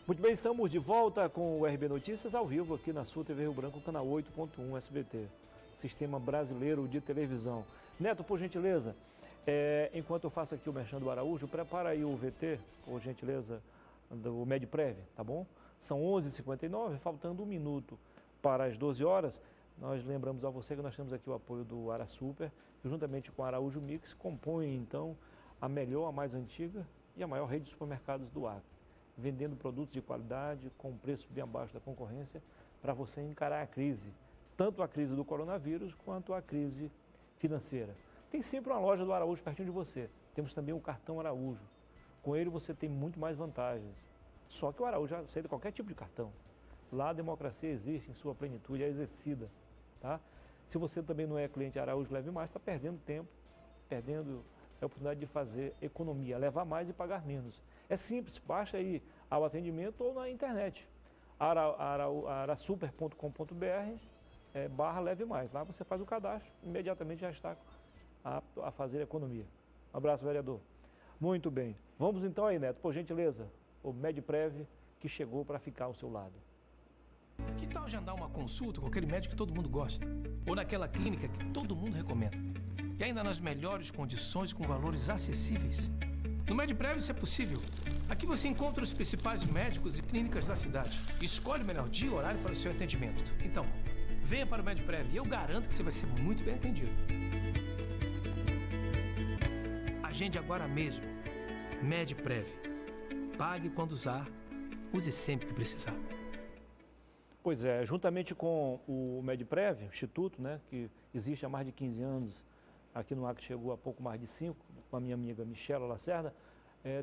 Muito bem, estamos de volta com o RB Notícias ao vivo aqui na sua TV Rio Branco, canal 8.1 SBT, Sistema Brasileiro de Televisão. Neto, por gentileza, enquanto eu faço aqui o merchan do Araújo, prepara aí o VT, por gentileza, do MedPrev, tá bom? São 11h59, faltando 1 minuto para as 12 horas. Nós lembramos a você que nós temos aqui o apoio do AraSuper, que juntamente com a Araújo Mix compõe então a melhor, a mais antiga e a maior rede de supermercados do Acre, vendendo produtos de qualidade com preço bem abaixo da concorrência para você encarar a crise, tanto a crise do coronavírus quanto a crise financeira. Tem sempre uma loja do Araújo pertinho de você. Temos também o cartão Araújo. Com ele você tem muito mais vantagens. Só que o Araújo aceita qualquer tipo de cartão. Lá a democracia existe em sua plenitude, é exercida. Tá? Se você também não é cliente Araújo Leve Mais, está perdendo tempo, perdendo a oportunidade de fazer economia, levar mais e pagar menos. É simples, baixa aí ao atendimento ou na internet, arasuper.com.br / Leve Mais. Lá você faz o cadastro, imediatamente já está apto a fazer economia. Um abraço, vereador. Muito bem. Vamos então aí, Neto, por gentileza, o MedPrev que chegou para ficar ao seu lado. Que tal agendar uma consulta com aquele médico que todo mundo gosta? Ou naquela clínica que todo mundo recomenda? E ainda nas melhores condições com valores acessíveis? No MedPrev isso é possível. Aqui você encontra os principais médicos e clínicas da cidade. Escolhe o melhor dia e horário para o seu atendimento. Então, venha para o MedPrev e eu garanto que você vai ser muito bem atendido. Agende agora mesmo. MedPrev. Pague quando usar, use sempre que precisar. Pois é, juntamente com o MedPrev, o Instituto, né, que existe há mais de 15 anos, aqui no Acre chegou há pouco mais de 5, com a minha amiga Michela Lacerda,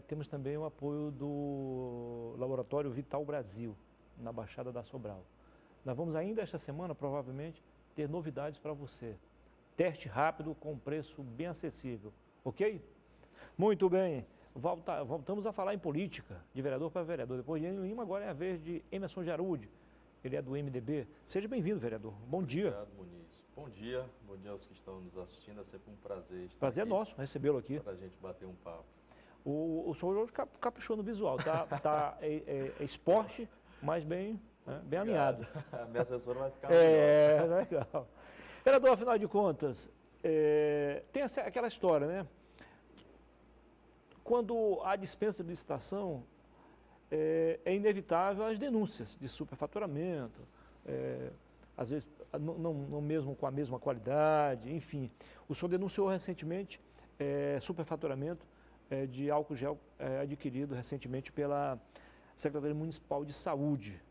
temos também o apoio do Laboratório Vital Brasil, na Baixada da Sobral. Nós vamos ainda esta semana, provavelmente, ter novidades para você. Teste rápido com preço bem acessível, ok? Muito bem, voltamos a falar em política, de vereador para vereador. Depois de Lima, agora é a vez de Emerson Jarude. Ele é do MDB. Seja bem-vindo, vereador. Bom dia. Obrigado, Muniz. Bom dia aos que estão nos assistindo. É sempre um prazer estar Prazer aqui. É nosso recebê-lo aqui. Para a gente bater um papo. O senhor hoje caprichou no visual. É esporte, mas bem alinhado. A minha assessora vai ficar orgulhosa. Legal. Vereador, afinal de contas, tem aquela história, né? Quando há dispensa de licitação, é inevitável as denúncias de superfaturamento, às vezes não mesmo com a mesma qualidade, enfim. O senhor denunciou recentemente superfaturamento de álcool gel adquirido recentemente pela Secretaria Municipal de Saúde.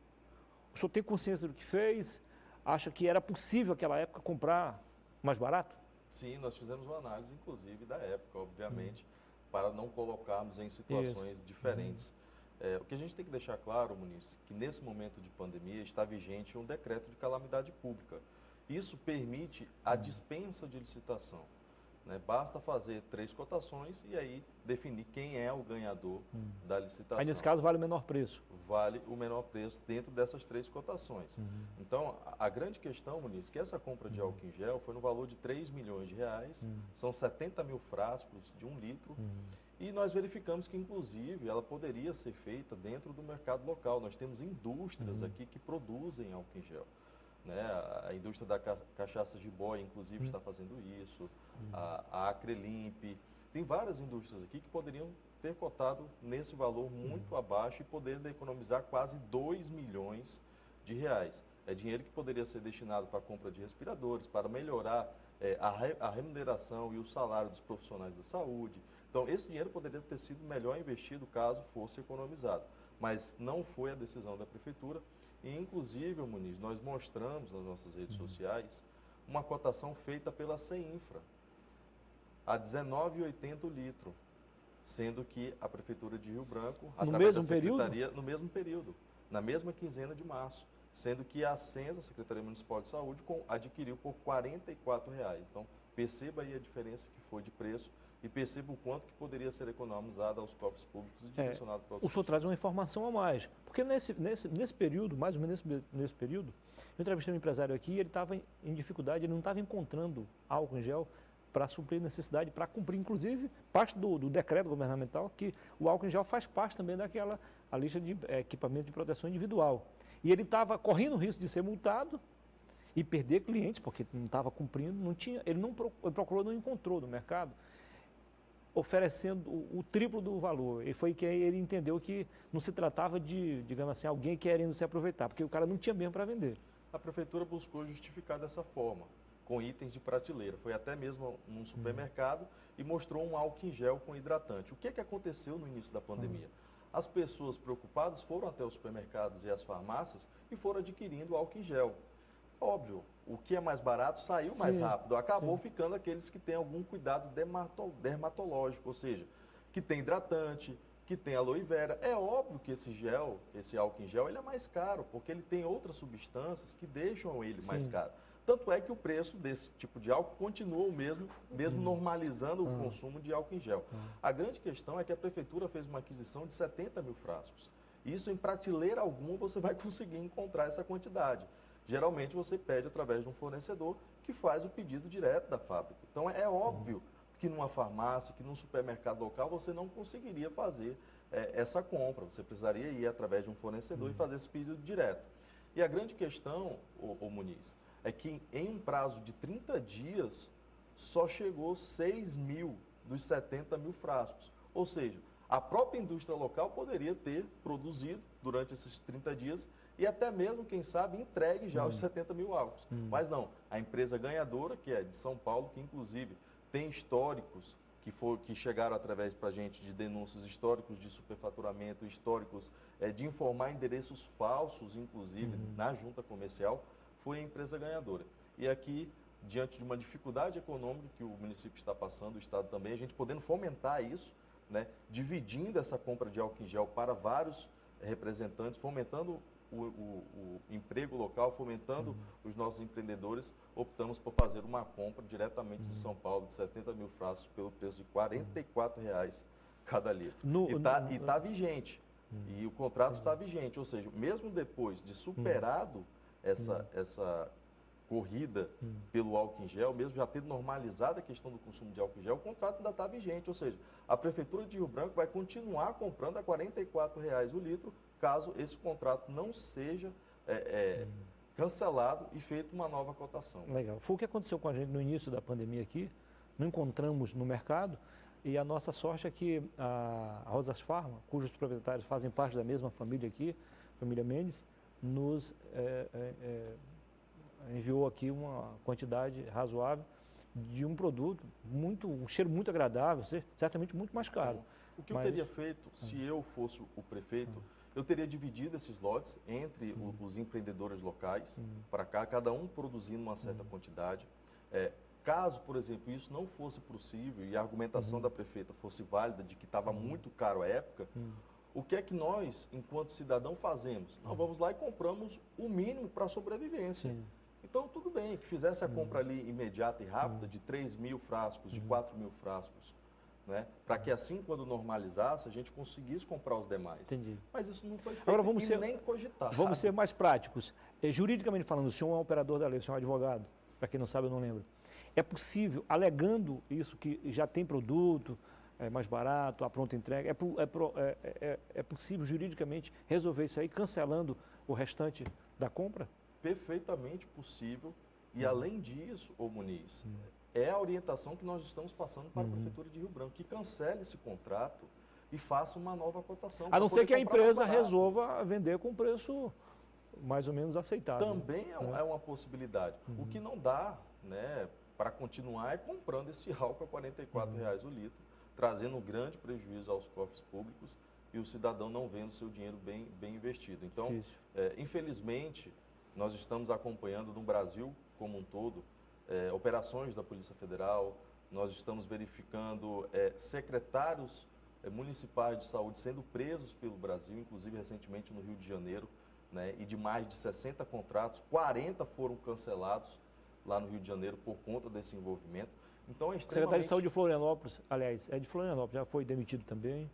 O senhor tem consciência do que fez? Acha que era possível naquela época comprar mais barato? Sim, nós fizemos uma análise, inclusive, da época, obviamente, para não colocarmos em situações diferentes. O que a gente tem que deixar claro, Muniz, que nesse momento de pandemia está vigente um decreto de calamidade pública. Isso permite a dispensa de licitação, né? Basta fazer 3 cotações e aí definir quem é o ganhador da licitação. Aí, nesse caso, vale o menor preço? Vale o menor preço dentro dessas 3 cotações. Então, a grande questão, Muniz, que essa compra de álcool em gel foi no valor de R$3 milhões, são 70 mil frascos de 1 litro, e nós verificamos que, inclusive, ela poderia ser feita dentro do mercado local. Nós temos indústrias aqui que produzem álcool em gel. Né? A indústria da cachaça de boi, inclusive, está fazendo isso, a Acrelimp. Tem várias indústrias aqui que poderiam ter cotado nesse valor muito abaixo e poder economizar quase R$2 milhões. É dinheiro que poderia ser destinado para a compra de respiradores, para melhorar a remuneração e o salário dos profissionais da saúde. Então, esse dinheiro poderia ter sido melhor investido caso fosse economizado. Mas não foi a decisão da Prefeitura. E, inclusive, Muniz, nós mostramos nas nossas redes sociais uma cotação feita pela CEINFRA a R$19,80 o litro, sendo que a Prefeitura de Rio Branco, através da Secretaria, no mesmo período, na mesma quinzena de março, sendo que a CENSA, a Secretaria Municipal de Saúde, adquiriu por R$44. Então, perceba aí a diferença que foi de preço e perceba o quanto que poderia ser economizado aos cofres públicos e direcionado para os... O senhor traz uma informação a mais, porque nesse período, mais ou menos nesse período, eu entrevistei um empresário aqui e ele estava em dificuldade, ele não estava encontrando álcool em gel para suprir necessidade, para cumprir, inclusive, parte do decreto governamental, que o álcool em gel faz parte também daquela a lista de equipamento de proteção individual. E ele estava correndo o risco de ser multado e perder clientes, porque não estava cumprindo, ele procurou, não encontrou no mercado, oferecendo o triplo do valor. E foi que ele entendeu que não se tratava de, digamos assim, alguém querendo se aproveitar, porque o cara não tinha mesmo para vender. A prefeitura buscou justificar dessa forma, com itens de prateleira. Foi até mesmo num supermercado e mostrou um álcool em gel com hidratante. O que aconteceu no início da pandemia? As pessoas preocupadas foram até os supermercados e as farmácias e foram adquirindo álcool em gel. Óbvio, o que é mais barato saiu mais rápido. Acabou ficando aqueles que têm algum cuidado dermatológico, ou seja, que tem hidratante, que tem aloe vera. É óbvio que esse álcool em gel, ele é mais caro, porque ele tem outras substâncias que deixam ele mais caro. Tanto é que o preço desse tipo de álcool continua o mesmo normalizando o consumo de álcool em gel. A grande questão é que a prefeitura fez uma aquisição de 70 mil frascos. Isso em prateleira alguma você vai conseguir encontrar essa quantidade. Geralmente você pede através de um fornecedor que faz o pedido direto da fábrica. Então é óbvio que numa farmácia, que num supermercado local você não conseguiria fazer essa compra. Você precisaria ir através de um fornecedor e fazer esse pedido direto. E a grande questão, ô Muniz, é que em um prazo de 30 dias só chegou 6 mil dos 70 mil frascos. Ou seja, a própria indústria local poderia ter produzido durante esses 30 dias e até mesmo, quem sabe, entregue já os 70 mil álcools. Mas não, a empresa ganhadora, que é de São Paulo, que inclusive tem históricos que chegaram através para a gente de denúncias históricos de superfaturamento, históricos de informar endereços falsos, inclusive, na junta comercial, foi a empresa ganhadora. E aqui, diante de uma dificuldade econômica que o município está passando, o Estado também, a gente podendo fomentar isso, né, dividindo essa compra de álcool em gel para vários representantes, fomentando o emprego local, fomentando os nossos empreendedores, optamos por fazer uma compra diretamente de São Paulo de 70 mil frascos pelo preço de R$ 44,00 cada litro. E está vigente. E o contrato está vigente, ou seja, mesmo depois de superado essa corrida pelo álcool em gel, mesmo já tendo normalizado a questão do consumo de álcool em gel, o contrato ainda está vigente, ou seja, a Prefeitura de Rio Branco vai continuar comprando a R$ 44,00 o litro, caso esse contrato não seja cancelado e feita uma nova cotação. Legal. Foi o que aconteceu com a gente no início da pandemia aqui, não encontramos no mercado, e a nossa sorte é que a Rosas Pharma, cujos proprietários fazem parte da mesma família aqui, família Mendes, nos enviou aqui uma quantidade razoável de um produto, um cheiro muito agradável, certamente muito mais caro. O que eu teria feito, se eu fosse o prefeito, eu teria dividido esses lotes entre os empreendedores locais, para cá, cada um produzindo uma certa quantidade. Caso, por exemplo, isso não fosse possível e a argumentação da prefeita fosse válida de que estava muito caro à época, o que é que nós, enquanto cidadão, fazemos? Nós vamos lá e compramos o mínimo para a sobrevivência. Então, tudo bem, que fizesse a compra ali imediata e rápida de 3 mil frascos, de 4 mil frascos, né? Para que assim, quando normalizasse, a gente conseguisse comprar os demais. Entendi. Mas isso não foi feito. Agora, vamos nem cogitado. Vamos ser mais práticos. Juridicamente falando, o senhor é um operador da lei, o senhor é um advogado, para quem não sabe, eu não lembro. É possível, alegando isso, que já tem produto, é mais barato, a pronta entrega, é possível juridicamente resolver isso aí, cancelando o restante da compra? Perfeitamente possível. E além disso, ô Muniz, é a orientação que nós estamos passando para a Prefeitura de Rio Branco, que cancele esse contrato e faça uma nova cotação. A não ser que a empresa resolva vender com preço mais ou menos aceitável. Também é uma possibilidade. O que não dá, né, para continuar é comprando esse álcool a R$ 44,00 o litro, trazendo um grande prejuízo aos cofres públicos e o cidadão não vendo seu dinheiro bem investido. Então, infelizmente, nós estamos acompanhando no Brasil como um todo operações da Polícia Federal, nós estamos verificando secretários municipais de saúde sendo presos pelo Brasil, inclusive recentemente no Rio de Janeiro, né, e de mais de 60 contratos, 40 foram cancelados lá no Rio de Janeiro por conta desse envolvimento. Então, O secretário de Saúde de Florianópolis, aliás, é de Florianópolis, já foi demitido também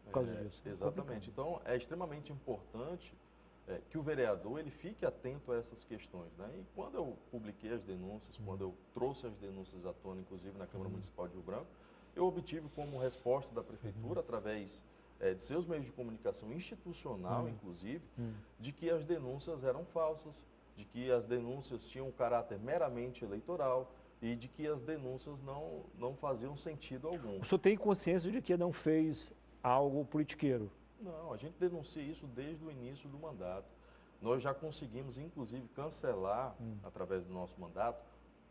por causa disso. Exatamente. Então, é extremamente importante que o vereador ele fique atento a essas questões, né? E quando eu publiquei as denúncias, quando eu trouxe as denúncias à tona, inclusive na Câmara Municipal de Rio Branco, eu obtive como resposta da Prefeitura, através de seus meios de comunicação institucional, inclusive, de que as denúncias eram falsas, de que as denúncias tinham um caráter meramente eleitoral e de que as denúncias não faziam sentido algum. O senhor tem consciência de que não fez algo politiqueiro? Não, a gente denuncia isso desde o início do mandato. Nós já conseguimos, inclusive, cancelar, através do nosso mandato,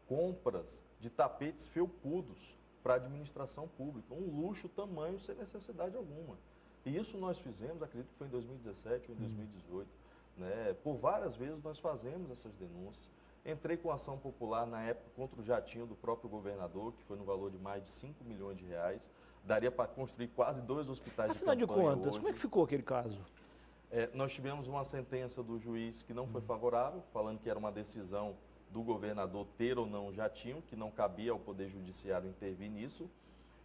compras de tapetes felpudos para a administração pública. Um luxo tamanho sem necessidade alguma. E isso nós fizemos, acredito que foi em 2017 ou em 2018. Né? Por várias vezes nós fazemos essas denúncias. Entrei com ação popular na época contra o jatinho do próprio governador, que foi no valor de mais de 5 milhões de reais. Daria para construir quase 2 hospitais de campanha. Afinal de contas, hoje. como é que ficou aquele caso? Nós tivemos uma sentença do juiz que não foi favorável, falando que era uma decisão do governador ter ou não jatinho, que não cabia ao Poder Judiciário intervir nisso.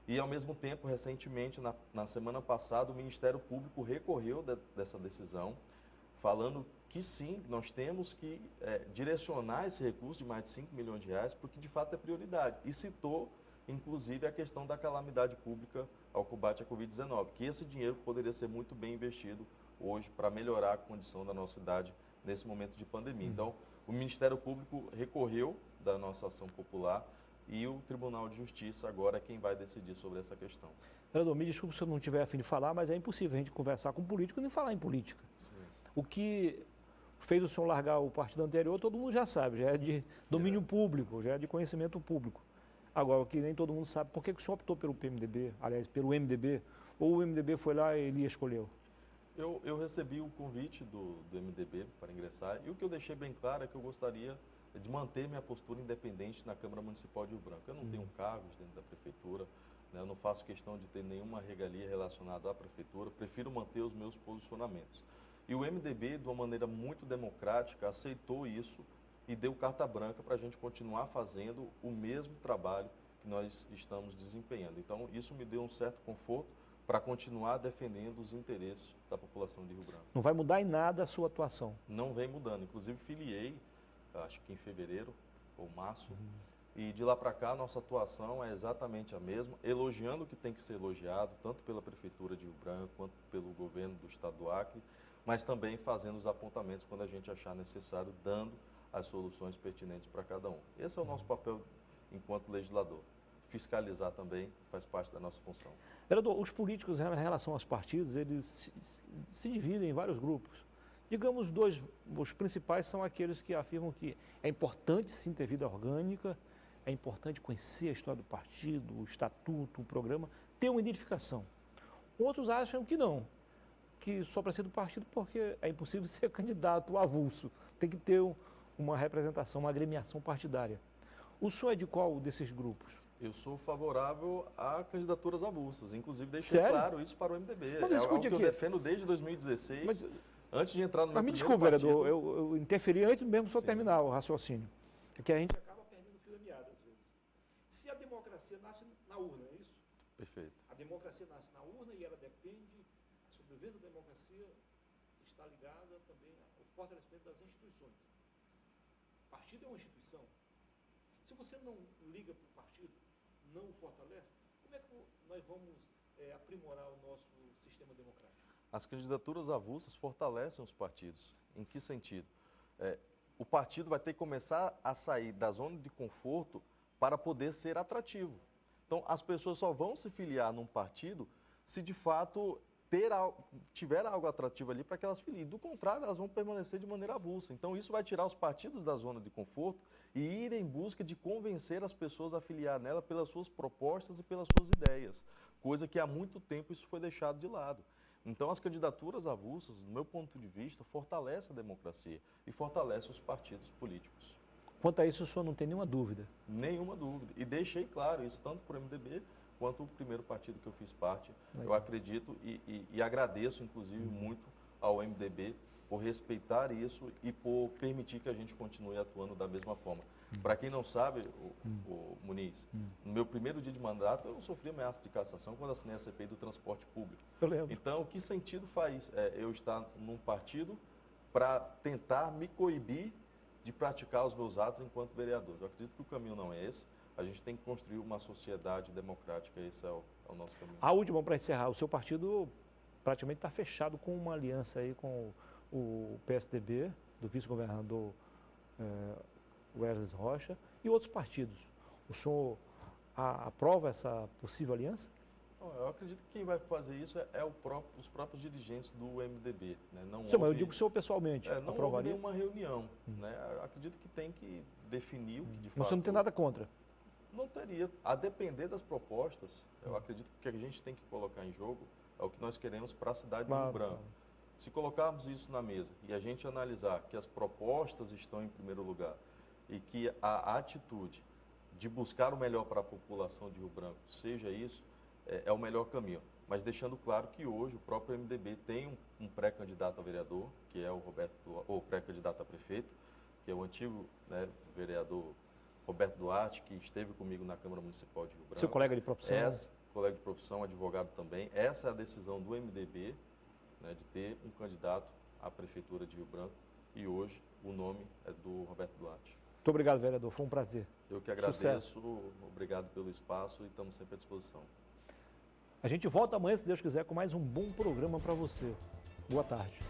E, ao mesmo tempo, recentemente, na semana passada, o Ministério Público recorreu dessa decisão, falando que sim, nós temos que direcionar esse recurso de mais de 5 milhões de reais, porque de fato é prioridade. E citou, inclusive, a questão da calamidade pública ao combate à Covid-19, que esse dinheiro poderia ser muito bem investido hoje para melhorar a condição da nossa cidade nesse momento de pandemia. Então, o Ministério Público recorreu da nossa ação popular e o Tribunal de Justiça agora é quem vai decidir sobre essa questão. Vereador, me desculpe se eu não tiver a fim de falar, mas é impossível a gente conversar com político e nem falar em política. Sim. O que fez o senhor largar o partido anterior, todo mundo já sabe, já é de domínio público, já é de conhecimento público. Agora, o que nem todo mundo sabe, por que o senhor optou pelo PMDB, aliás, pelo MDB, ou o MDB foi lá e ele escolheu? Eu recebi o convite do MDB para ingressar e o que eu deixei bem claro é que eu gostaria de manter minha postura independente na Câmara Municipal de Rio Branco. Eu não tenho cargos dentro da Prefeitura, né, eu não faço questão de ter nenhuma regalia relacionada à Prefeitura, prefiro manter os meus posicionamentos. E o MDB, de uma maneira muito democrática, aceitou isso e deu carta branca para a gente continuar fazendo o mesmo trabalho que nós estamos desempenhando. Então, isso me deu um certo conforto para continuar defendendo os interesses da população de Rio Branco. Não vai mudar em nada a sua atuação? Não vem mudando. Inclusive, filiei, acho que em fevereiro ou março, e de lá para cá, nossa atuação é exatamente a mesma, elogiando o que tem que ser elogiado, tanto pela Prefeitura de Rio Branco, quanto pelo governo do Estado do Acre, mas também fazendo os apontamentos quando a gente achar necessário, dando as soluções pertinentes para cada um. Esse é o nosso papel enquanto legislador. Fiscalizar também faz parte da nossa função. Vereador, os políticos, em relação aos partidos, eles se dividem em vários grupos. Digamos, os principais são aqueles que afirmam que é importante sim ter vida orgânica, é importante conhecer a história do partido, o estatuto, o programa, ter uma identificação. Outros acham que não, que só precisa do partido porque é impossível ser candidato avulso, tem que ter uma representação, uma agremiação partidária. O senhor é de qual desses grupos? Eu sou favorável a candidaturas avulsas, inclusive deixei claro isso para o MDB. Mas é algo que eu defendo desde 2016, antes de entrar no meu Mas me primeiro desculpe, vereador, partido. eu interferi antes mesmo do senhor terminar o raciocínio. É que a gente acaba perdendo o fio da meada às vezes. Se a democracia nasce na urna, é isso? Perfeito. A democracia nasce na urna e ela depende, a sobrevivência da democracia está ligada também ao fortalecimento das instituições. O partido é uma instituição. Se você não liga para o partido, não o fortalece, como é que nós vamos aprimorar o nosso sistema democrático? As candidaturas avulsas fortalecem os partidos. Em que sentido? O partido vai ter que começar a sair da zona de conforto para poder ser atrativo. Então, as pessoas só vão se filiar num partido se de fato tiver algo atrativo ali para que elas filiem. Do contrário, elas vão permanecer de maneira avulsa. Então, isso vai tirar os partidos da zona de conforto e ir em busca de convencer as pessoas a filiar nela pelas suas propostas e pelas suas ideias, coisa que há muito tempo isso foi deixado de lado. Então, as candidaturas avulsas, do meu ponto de vista, fortalecem a democracia e fortalecem os partidos políticos. Quanto a isso, o senhor não tem nenhuma dúvida? Nenhuma dúvida. E deixei claro isso, tanto para o MDB, quanto o primeiro partido que eu fiz parte. Legal. Eu acredito e agradeço, inclusive, muito ao MDB por respeitar isso e por permitir que a gente continue atuando da mesma forma. Para quem não sabe, o Muniz, no meu primeiro dia de mandato, eu sofri ameaça de cassação quando assinei a CPI do transporte público. Eu lembro. Então, que sentido faz eu estar num partido para tentar me coibir de praticar os meus atos enquanto vereador. Eu acredito que o caminho não é esse. A gente tem que construir uma sociedade democrática, esse é o nosso caminho. A última, para encerrar, o seu partido praticamente está fechado com uma aliança aí com o PSDB, do vice-governador Wesley Rocha, e outros partidos. O senhor aprova essa possível aliança? Eu acredito que quem vai fazer isso os próprios dirigentes do MDB. Né? Mas eu digo o senhor pessoalmente. Não houve nenhuma reunião. Né? Acredito que tem que definir o que de fato... Você não tem nada contra? Não teria. A depender das propostas, eu acredito que o que a gente tem que colocar em jogo é o que nós queremos para a cidade do Rio Branco. Se colocarmos isso na mesa e a gente analisar que as propostas estão em primeiro lugar e que a atitude de buscar o melhor para a população de Rio Branco seja isso, é o melhor caminho. Mas deixando claro que hoje o próprio MDB tem um pré-candidato a vereador, que é o pré-candidato a prefeito, que é o antigo, né, vereador Roberto Duarte, que esteve comigo na Câmara Municipal de Rio Branco. Seu colega de profissão? Colega de profissão, advogado também. Essa é a decisão do MDB, né, de ter um candidato à Prefeitura de Rio Branco. E hoje o nome é do Roberto Duarte. Muito obrigado, vereador. Foi um prazer. Eu que agradeço. Sucesso. Obrigado pelo espaço e estamos sempre à disposição. A gente volta amanhã, se Deus quiser, com mais um bom programa para você. Boa tarde.